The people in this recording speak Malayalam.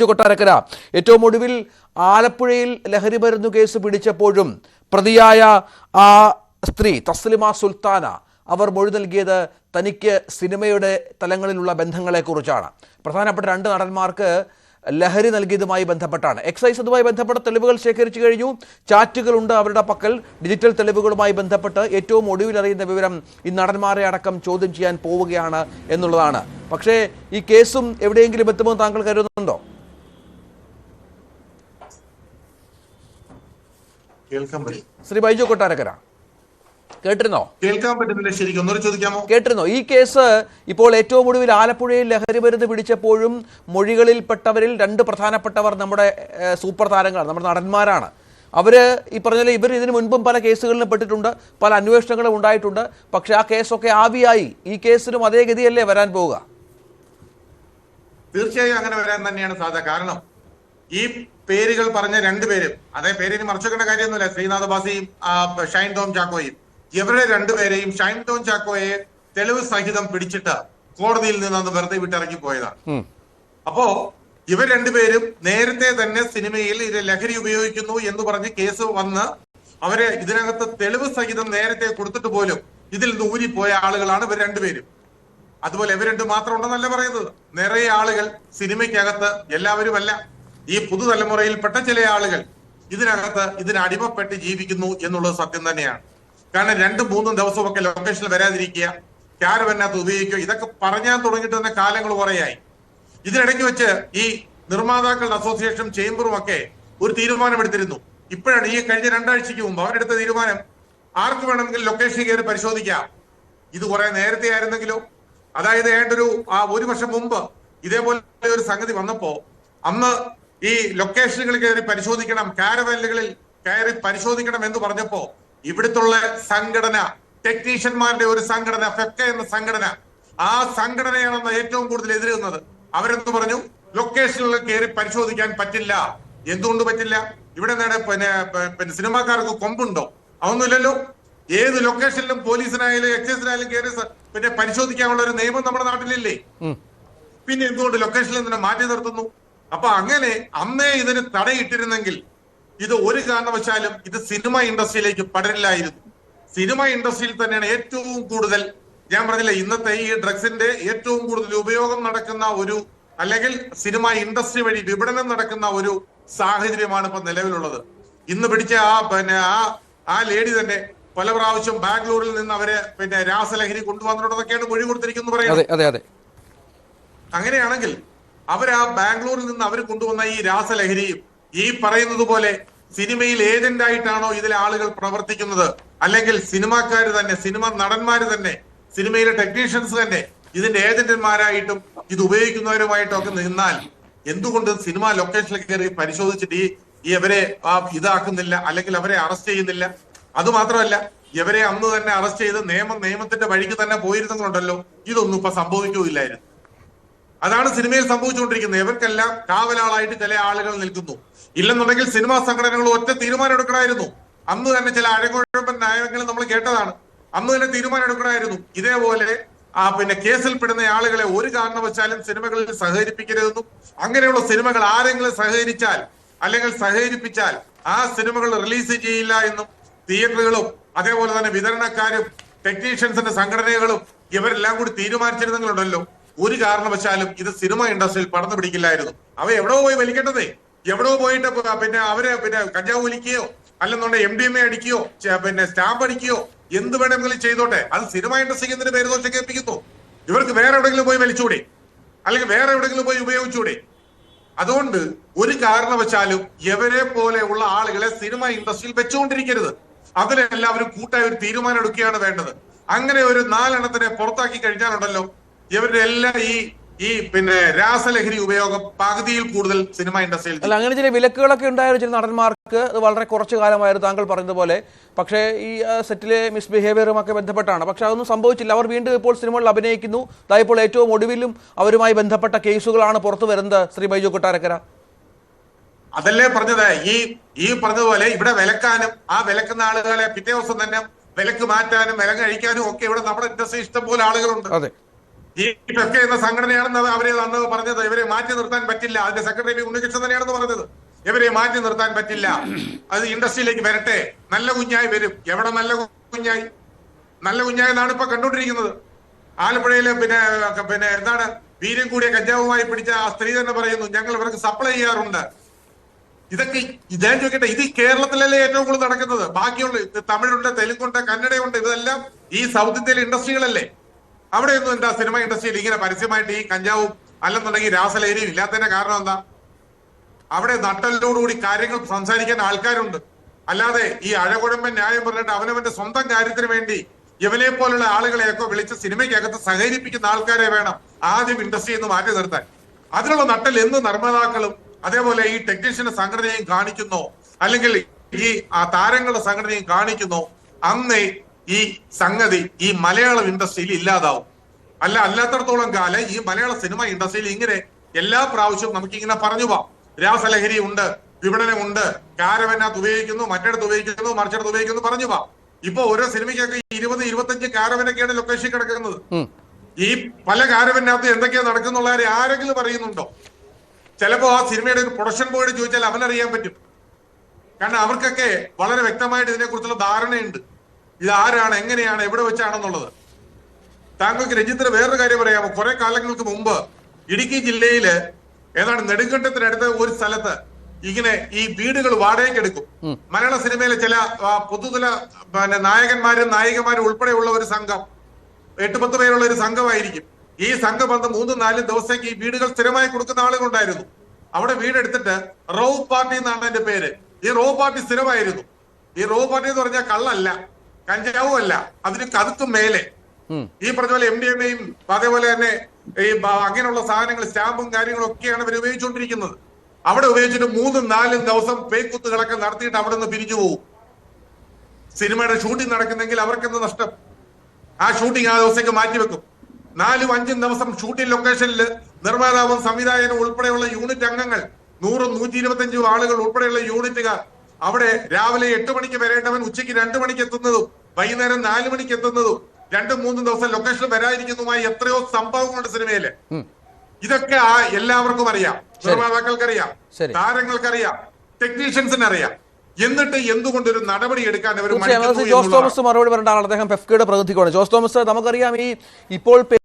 കൊട്ടാരക്കര ഏറ്റവും ഒടുവിൽ ആലപ്പുഴയിൽ ലഹരി മരുന്നു കേസ് പിടിച്ചപ്പോഴും പ്രതിയായ ആ സ്ത്രീ തസ്ലിമ സുൽത്താന അവർ മൊഴി നൽകിയത് തനിക്ക് സിനിമയുടെ തലങ്ങളിലുള്ള ബന്ധങ്ങളെക്കുറിച്ചാണ്. പ്രധാനപ്പെട്ട രണ്ട് നടന്മാർക്ക് ലഹരി നൽകിയതുമായി ബന്ധപ്പെട്ടാണ്. എക്സൈസ് അതുമായി ബന്ധപ്പെട്ട തെളിവുകൾ ശേഖരിച്ചു കഴിഞ്ഞു. ചാറ്റുകളുണ്ട് അവരുടെ പക്കൽ. ഡിജിറ്റൽ തെളിവുകളുമായി ബന്ധപ്പെട്ട് ഏറ്റവും ഒടുവിൽ അറിയുന്ന വിവരം ഈ നടന്മാരെ അടക്കം ചോദ്യം ചെയ്യാൻ പോവുകയാണ് എന്നുള്ളതാണ്. പക്ഷേ ഈ കേസും എവിടെയെങ്കിലും എത്തുമെന്ന് താങ്കൾ കരുതുന്നുണ്ടോ? ശ്രീ ബൈജു കൊട്ടാരക്കര, കേട്ടിരുന്നോ? കേൾക്കാൻ പറ്റുന്നില്ല, ശരിക്കും ഒന്നുകൂടി ചോദിക്കാമോ? കേട്ടിരുന്നോ? ഈ കേസ് ഇപ്പോൾ ഏറ്റവും ഒടുവിൽ ആലപ്പുഴയിൽ ലഹരി മരുന്ന് പിടിച്ചപ്പോഴും മൊഴികളിൽപ്പെട്ടവരിൽ രണ്ട് പ്രധാനപ്പെട്ടവർ നമ്മുടെ സൂപ്പർ താരങ്ങളാണ്, നമ്മുടെ നടന്മാരാണ്. അവര് ഈ പറഞ്ഞ ഇവർ ഇതിനു മുൻപും പല കേസുകളിലും പെട്ടിട്ടുണ്ട്, പല അന്വേഷണങ്ങളും ഉണ്ടായിട്ടുണ്ട്. പക്ഷെ ആ കേസൊക്കെ ആവിയായി. ഈ കേസിനും അതേ ഗതിയല്ലേ വരാൻ പോവുക? തീർച്ചയായും അങ്ങനെ വരാൻ തന്നെയാണ് സാധ്യത. കാരണം ഈ പേരുകൾ പറഞ്ഞ രണ്ടുപേരും, അതേ പേരിന് മറച്ചുവെക്കേണ്ട കാര്യമൊന്നുമില്ല, ശ്രീനാഥ് ബാസിയും ഷൈൻ ടോം ചാക്കോയും. ഇവരെ രണ്ടുപേരെയും ഷൈൻ ടോം ചാക്കോയെ തെളിവ് സഹിതം പിടിച്ചിട്ട് കോടതിയിൽ നിന്ന് അന്ന് വെറുതെ വിട്ടിറങ്ങി പോയതാണ്. അപ്പോ ഇവർ രണ്ടുപേരും നേരത്തെ തന്നെ സിനിമയിൽ ഇത് ലഹരി ഉപയോഗിക്കുന്നു എന്ന് പറഞ്ഞ് കേസ് വന്ന് അവരെ ഇതിനകത്ത് തെളിവ് സഹിതം നേരത്തെ കൊടുത്തിട്ട് പോലും ഇതിൽ നിന്ന് ഊരിപ്പോയ ആളുകളാണ് ഇവർ രണ്ടുപേരും. അതുപോലെ ഇവർ രണ്ടു മാത്രം ഉണ്ടെന്നല്ല പറയുന്നത്, നിറയെ ആളുകൾ സിനിമയ്ക്കകത്ത്, എല്ലാവരുമല്ല, ഈ പുതുതലമുറയിൽപ്പെട്ട ചില ആളുകൾ ഇതിന് അടിമപ്പെട്ട് ജീവിക്കുന്നു എന്നുള്ളത് സത്യം തന്നെയാണ്. കാരണം 2-3 ദിവസമൊക്കെ ലൊക്കേഷനിൽ വരാതിരിക്കുക, ക്യാരവനകത്ത് ഉപയോഗിക്കുക, ഇതൊക്കെ പറഞ്ഞാൽ തുടങ്ങിയിട്ട് തന്നെ കാലങ്ങൾ കുറയായി. ഇതിനിടയ്ക്ക് വെച്ച് ഈ നിർമ്മാതാക്കളുടെ അസോസിയേഷൻ ചേംബറും ഒക്കെ ഒരു തീരുമാനമെടുത്തിരുന്നു. ഇപ്പോഴാണ് ഈ കഴിഞ്ഞ 2 ആഴ്ചയ്ക്ക് മുമ്പ് അവരെടുത്ത തീരുമാനം, ആർക്ക് വേണമെങ്കിലും ലൊക്കേഷനിൽ കയറി പരിശോധിക്കാം. ഇത് കുറെ നേരത്തെ ആയിരുന്നെങ്കിലോ, അതായത് ഏണ്ടൊരു 1 വർഷം മുമ്പ് ഇതേപോലെ ഒരു സംഗതി വന്നപ്പോ അന്ന് ഈ ലൊക്കേഷനുകളിൽ കയറി പരിശോധിക്കണം, കാരവനുകളിൽ കയറി പരിശോധിക്കണം എന്ന് പറഞ്ഞപ്പോ ഇവിടുത്തുള്ള സംഘടന, ടെക്നീഷ്യന്മാരുടെ ഒരു സംഘടന, ഫെക്ക എന്ന സംഘടന, ആ സംഘടനയാണെന്ന് ഏറ്റവും കൂടുതൽ എതിരുന്നത്. അവരെന്ത് പറഞ്ഞു? ലൊക്കേഷനുകളിൽ കയറി പരിശോധിക്കാൻ പറ്റില്ല. എന്തുകൊണ്ട് പറ്റില്ല? ഇവിടെ പിന്നെ സിനിമാക്കാർക്ക് കൊമ്പുണ്ടോ? അതൊന്നുമില്ലല്ലോ. ഏത് ലൊക്കേഷനിലും പോലീസിനായാലും എക്സൈസിനായാലും കയറി പിന്നെ പരിശോധിക്കാനുള്ള ഒരു നിയമം നമ്മുടെ നാട്ടിലില്ലേ? പിന്നെ എന്തുകൊണ്ട് ലൊക്കേഷനിൽ നിന്ന് മാറ്റി നിർത്തുന്നു? അപ്പൊ അങ്ങനെ അന്നേ ഇതിന് തടയിട്ടിരുന്നെങ്കിൽ ഇത് ഒരു കാരണവശാലും ഇത് സിനിമ ഇൻഡസ്ട്രിയിലേക്ക് പടരില്ലായിരുന്നു. സിനിമ ഇൻഡസ്ട്രിയിൽ തന്നെയാണ് ഏറ്റവും കൂടുതൽ, ഞാൻ പറഞ്ഞില്ല, ഇന്നത്തെ ഈ ഡ്രഗ്സിന്റെ ഏറ്റവും കൂടുതൽ ഉപയോഗം നടക്കുന്ന ഒരു, അല്ലെങ്കിൽ സിനിമ ഇൻഡസ്ട്രി വഴി വിപണനം നടക്കുന്ന ഒരു സാഹചര്യമാണ് ഇപ്പൊ നിലവിലുള്ളത്. ഇന്ന് പിടിച്ച ആ ലേഡി തന്നെ പല പ്രാവശ്യം ബാംഗ്ലൂരിൽ നിന്ന് അവര് പിന്നെ രാസലഹരി കൊണ്ടുവന്നിട്ടുണ്ടെന്നൊക്കെയാണ് മൊഴി കൊടുത്തിരിക്കുന്നു പറയുന്നത്. അങ്ങനെയാണെങ്കിൽ ആ ബാംഗ്ലൂരിൽ നിന്ന് അവർ കൊണ്ടുവന്ന ഈ രാസലഹരിയും ഈ പറയുന്നത് പോലെ സിനിമയിൽ ഏജന്റ് ആയിട്ടാണോ ഇതിലെ ആളുകൾ പ്രവർത്തിക്കുന്നത്, അല്ലെങ്കിൽ സിനിമാക്കാര് തന്നെ, സിനിമ നടന്മാര് തന്നെ, സിനിമയിലെ ടെക്നീഷ്യൻസ് തന്നെ ഇതിന്റെ ഏജന്റന്മാരായിട്ടും ഇത് ഉപയോഗിക്കുന്നവരുമായിട്ടും ഒക്കെ നിന്നാൽ എന്തുകൊണ്ട് സിനിമ ലൊക്കേഷനിൽ കയറി പരിശോധിച്ചിട്ട് ഇവരെ ഇതാക്കുന്നില്ല, അല്ലെങ്കിൽ അവരെ അറസ്റ്റ് ചെയ്യുന്നില്ല? അതുമാത്രമല്ല, ഇവരെ അന്ന് തന്നെ അറസ്റ്റ് ചെയ്ത് നിയമത്തിന്റെ വഴിക്ക് തന്നെ പോയിരുന്നുണ്ടല്ലോ. ഇതൊന്നും ഇപ്പൊ സംഭവിക്കുകയില്ലായിരുന്നു. അതാണ് സിനിമയിൽ സംഭവിച്ചുകൊണ്ടിരിക്കുന്നത്. ഇവർക്കെല്ലാം കാവലാളായിട്ട് ചില ആളുകൾ നിൽക്കുന്നു. ഇല്ലെന്നുണ്ടെങ്കിൽ സിനിമാ സംഘടനകൾ ഒറ്റ തീരുമാനം എടുക്കണമായിരുന്നു. അന്ന് തന്നെ ചില അഴകുഴപ്പൻ ന്യായങ്ങൾ നമ്മൾ കേട്ടതാണ്. അന്ന് തന്നെ തീരുമാനം എടുക്കണമായിരുന്നു. ഇതേപോലെ പിന്നെ കേസിൽപ്പെടുന്ന ആളുകളെ ഒരു കാരണവശാലും സിനിമകളിൽ സഹകരിപ്പിക്കരുതെന്നും, അങ്ങനെയുള്ള സിനിമകൾ ആരെങ്കിലും സഹകരിച്ചാൽ അല്ലെങ്കിൽ സഹകരിപ്പിച്ചാൽ ആ സിനിമകൾ റിലീസ് ചെയ്യില്ല എന്നും തിയേറ്ററുകളും അതേപോലെ തന്നെ വിതരണക്കാരും ടെക്നീഷ്യൻസിന്റെ സംഘടനകളും ഇവരെല്ലാം കൂടി തീരുമാനിച്ചിരുന്നെങ്കിലുണ്ടല്ലോ ഒരു കാരണവശാലും ഇത് സിനിമ ഇൻഡസ്ട്രിയിൽ പടർന്നു പിടിക്കില്ലായിരുന്നു. അവ എവിടോ പോയി വലിക്കേണ്ടതേ, എവിടോ പോയിട്ട് പിന്നെ അവരെ പിന്നെ കഞ്ചാവ് വലിക്കുകയോ അല്ലെന്നുണ്ടെങ്കിൽ MDMA അടിക്കുകയോ പിന്നെ സ്റ്റാമ്പ് അടിക്കുകയോ എന്ത് വേണമെങ്കിലും ചെയ്തോട്ടെ. അത് സിനിമ ഇൻഡസ്ട്രിക്ക് എന്തിന് പേരുദോഷം കേൾപ്പിക്കുന്നു? ഇവർക്ക് വേറെ എവിടെയെങ്കിലും പോയി വലിച്ചൂടെ, അല്ലെങ്കിൽ വേറെ എവിടെയെങ്കിലും പോയി ഉപയോഗിച്ചൂടെ? അതുകൊണ്ട് ഒരു കാരണവശാലും ഇവരെ പോലെയുള്ള ആളുകളെ സിനിമ ഇൻഡസ്ട്രിയിൽ വെച്ചുകൊണ്ടിരിക്കരുത്. അതിലെല്ലാവരും കൂട്ടായി ഒരു തീരുമാനം എടുക്കുകയാണ് വേണ്ടത്. അങ്ങനെ ഒരു 4 എണ്ണത്തിനെ പുറത്താക്കി കഴിഞ്ഞാലുണ്ടല്ലോ ഇവരുടെ എല്ലാം ഈ പിന്നെ രാസലഹരി ഉപയോഗം പകുതിയിൽ കൂടുതൽ സിനിമ ഇൻഡസ്ട്രിയിൽ. അല്ല, അങ്ങനെ ചില വിലക്കുകളൊക്കെ ഉണ്ടായിരുന്നു ചില നടന്മാർക്ക്. അത് വളരെ കുറച്ചു കാലമായിരുന്നു, താങ്കൾ പറഞ്ഞതുപോലെ. പക്ഷേ ഈ സെറ്റിലെ മിസ്ബിഹേവിയറും ഒക്കെ ബന്ധപ്പെട്ടാണ്. പക്ഷെ അതൊന്നും സംഭവിച്ചില്ല. അവർ വീണ്ടും ഇപ്പോൾ സിനിമകളിൽ അഭിനയിക്കുന്നു. ഇപ്പോൾ ഏറ്റവും ഒടുവിലും അവരുമായി ബന്ധപ്പെട്ട കേസുകളാണ് പുറത്തു വരുന്നത്. ശ്രീ ബൈജു കൊട്ടാരക്കര, അതല്ലേ പറഞ്ഞത്? ഈ പറഞ്ഞതുപോലെ ഇവിടെ വിലക്കാനും ആ വിലക്കുന്ന ആളുകളെ പിറ്റേ ദിവസം തന്നെ വിലക്ക് മാറ്റാനും വില കഴിക്കാനും ഒക്കെ ഇവിടെ നമ്മുടെ ഇൻഡസ്ട്രി ഇഷ്ടംപോലെ ആളുകളുണ്ട്. ഈ ഫെഫ്ക എന്ന സംഘടനയാണെന്ന് അവരെ അന്ന് പറഞ്ഞത്. ഇവരെ മാറ്റി നിർത്താൻ പറ്റില്ല. അതിന്റെ സെക്രട്ടറി ഉണ്ണികൃഷ്ണൻ തന്നെയാണെന്ന് പറഞ്ഞത്. ഇവരെ മാറ്റി നിർത്താൻ പറ്റില്ല, അത് ഇൻഡസ്ട്രിയിലേക്ക് വരട്ടെ, നല്ല കുഞ്ഞായി വരും. എവിടെ നല്ല കുഞ്ഞായി? നല്ല കുഞ്ഞായി എന്നാണ് ഇപ്പൊ കണ്ടുകൊണ്ടിരിക്കുന്നത്. ആലപ്പുഴയിലെ പിന്നെ എന്താണ് വീര്യം കൂടിയ കഞ്ചാവുമായി പിടിച്ച ആ സ്ത്രീ തന്നെ പറയുന്നു, ഞങ്ങൾ ഇവർക്ക് സപ്ലൈ ചെയ്യാറുണ്ട്. ഇതൊക്കെ ഞാൻ ചോദിക്കട്ടെ, ഇത് കേരളത്തിലല്ലേ ഏറ്റവും കൂടുതൽ നടക്കുന്നത്? ബാക്കിയുള്ള തമിഴുണ്ട്, തെലുങ്കുണ്ട്, കന്നഡയുണ്ട്, ഇതെല്ലാം ഈ സൗത്ത് ഇന്ത്യയിലെ ഇൻഡസ്ട്രികളല്ലേ. അവിടെയൊന്നും എന്താ സിനിമ ഇൻഡസ്ട്രിയിൽ ഇങ്ങനെ പരസ്യമായിട്ട് ഈ കഞ്ചാവും അല്ലെന്നുണ്ടെങ്കിൽ രാസലഹരിയും ഇല്ലാത്തതിന്റെ കാരണം എന്താ? അവിടെ നട്ടലോടുകൂടി കാര്യങ്ങൾ സംസാരിക്കാൻ ആൾക്കാരുണ്ട്. അല്ലാതെ ഈ അഴകുഴമ്പൻ ന്യായം പറഞ്ഞിട്ട് അവനവന്റെ സ്വന്തം കാര്യത്തിന് വേണ്ടി ഇവനെ പോലുള്ള ആളുകളെയൊക്കെ വിളിച്ച് സിനിമയ്ക്കകത്ത് സഹകരിപ്പിക്കുന്ന ആൾക്കാരെ വേണം ആദ്യം ഇൻഡസ്ട്രിയിൽ നിന്ന് മാറ്റി നിർത്താൻ. അതിനുള്ള നട്ടൽ എന്ത് നിർമ്മാതാക്കളും അതേപോലെ ഈ ടെക്നീഷ്യന്റെ സംഘടനയും കാണിക്കുന്നോ, അല്ലെങ്കിൽ ഈ താരങ്ങളുടെ സംഘടനയും കാണിക്കുന്നോ, അന്നേ ഈ സംഗതി ഈ മലയാളം ഇൻഡസ്ട്രിയിൽ ഇല്ലാതാവും. അല്ലാത്തടത്തോളം കാലം ഈ മലയാള സിനിമ ഇൻഡസ്ട്രിയിൽ ഇങ്ങനെ എല്ലാ പ്രാവശ്യവും നമുക്കിങ്ങനെ പറഞ്ഞു പോവാം. രാസലഹരി ഉണ്ട്, വിപണനമുണ്ട്, കാരവനകത്ത് ഉപയോഗിക്കുന്നു, മറ്റിടത്ത് ഉപയോഗിക്കുന്നു, മറിച്ചിടത്ത് ഉപയോഗിക്കുന്നു പറഞ്ഞു പോവാം. ഇപ്പൊ ഓരോ സിനിമയ്ക്കൊക്കെ 20-25 കാരവനൊക്കെയാണ് ലൊക്കേഷൻ കിടക്കുന്നത്. ഈ പല കാരവനകത്ത് എന്തൊക്കെയാ നടക്കുന്നുള്ളവരെ ആരെങ്കിലും അറിയുന്നുണ്ടോ? ചിലപ്പോ ആ സിനിമയുടെ ഒരു പ്രൊഡക്ഷൻ ബോർഡ് ചോദിച്ചാൽ അവനറിയാൻ പറ്റും. കാരണം അവർക്കൊക്കെ വളരെ വ്യക്തമായിട്ട് ഇതിനെക്കുറിച്ചുള്ള ധാരണയുണ്ട്. ഇത് ആരാണ്, എങ്ങനെയാണ്, എവിടെ വെച്ചാണെന്നുള്ളത്. താങ്കൾക്ക് രഞ്ജിത്തിന് വേറൊരു കാര്യം പറയാമോ? കുറെ കാലങ്ങൾക്ക് മുമ്പ് ഇടുക്കി ജില്ലയില് ഏതാണ് നെടുങ്കണ്ടത്തിനടുത്ത് ഒരു സ്ഥലത്ത് ഇങ്ങനെ ഈ വീടുകൾ വാടകയ്ക്ക് എടുക്കും. മലയാള സിനിമയിലെ ചില പൊതുതല നായകന്മാരും നായികമാരും ഉൾപ്പെടെയുള്ള ഒരു സംഘം, 8-10 പേരുള്ള ഒരു സംഘമായിരിക്കും. ഈ സംഘം വന്ന് 3-4 ദിവസത്തേക്ക് ഈ വീടുകൾ സ്ഥിരമായി കൊടുക്കുന്ന ആളുകളുണ്ടായിരുന്നു. അവിടെ വീടെടുത്തിട്ട് റോ പാർട്ടി എന്നാണ് അതിന്റെ പേര്. ഈ റോ പാർട്ടി സ്ഥിരമായിരുന്നു. ഈ റോ പാർട്ടി എന്ന് പറഞ്ഞാൽ കള്ളല്ല, കഞ്ചാവും അല്ല, അതിന് കതുക്കും മേലെ ഈ പറഞ്ഞ പോലെ MDMAയും അതേപോലെ തന്നെ ഈ അങ്ങനെയുള്ള സാധനങ്ങൾ, സ്റ്റാമ്പും കാര്യങ്ങളും ഒക്കെയാണ് ഇവർ ഉപയോഗിച്ചുകൊണ്ടിരിക്കുന്നത്. അവിടെ ഉപയോഗിച്ചിട്ട് 3-4 ദിവസം പേക്കുത്തുകളൊക്കെ നടത്തിയിട്ട് അവിടെ നിന്ന് പിരിഞ്ഞു പോകും. സിനിമയുടെ ഷൂട്ടിംഗ് നടക്കുന്നെങ്കിൽ അവർക്കെന്ത് നഷ്ടം? ആ ഷൂട്ടിംഗ് ആ ദിവസത്തേക്ക് മാറ്റിവെക്കും. 4-5 ദിവസം ഷൂട്ടിംഗ് ലൊക്കേഷനിൽ നിർമ്മാതാവും സംവിധായകനും ഉൾപ്പെടെയുള്ള യൂണിറ്റ് അംഗങ്ങൾ 100-125 ആളുകൾ ഉൾപ്പെടെയുള്ള യൂണിറ്റുകാർ അവിടെ രാവിലെ 8 മണിക്ക് വരേണ്ടവൻ ഉച്ചയ്ക്ക് 2 മണിക്ക് എത്തുന്നതും വൈകുന്നേരം 4 മണിക്ക് എത്തുന്നതും 2-3 ദിവസം ലൊക്കേഷൻ വരാതിരിക്കുന്നതുമായി എത്രയോ സംഭവങ്ങളുണ്ട് സിനിമയില്. ഇതൊക്കെ എല്ലാവർക്കും അറിയാം, നിർമ്മാതാക്കൾക്കറിയാം, താരങ്ങൾക്കറിയാം, ടെക്നീഷ്യൻസിന് അറിയാം. എന്നിട്ട് എന്തുകൊണ്ടൊരു നടപടി എടുക്കാൻ അവർ ജോസ് തോമസ് മറുപടി പറഞ്ഞ ആൾ അദ്ദേഹം ഫെഫ്കയുടെ പ്രകൃതിക്കാണ്. ജോസ് തോമസ്, നമുക്കറിയാം ഈ ഇപ്പോൾ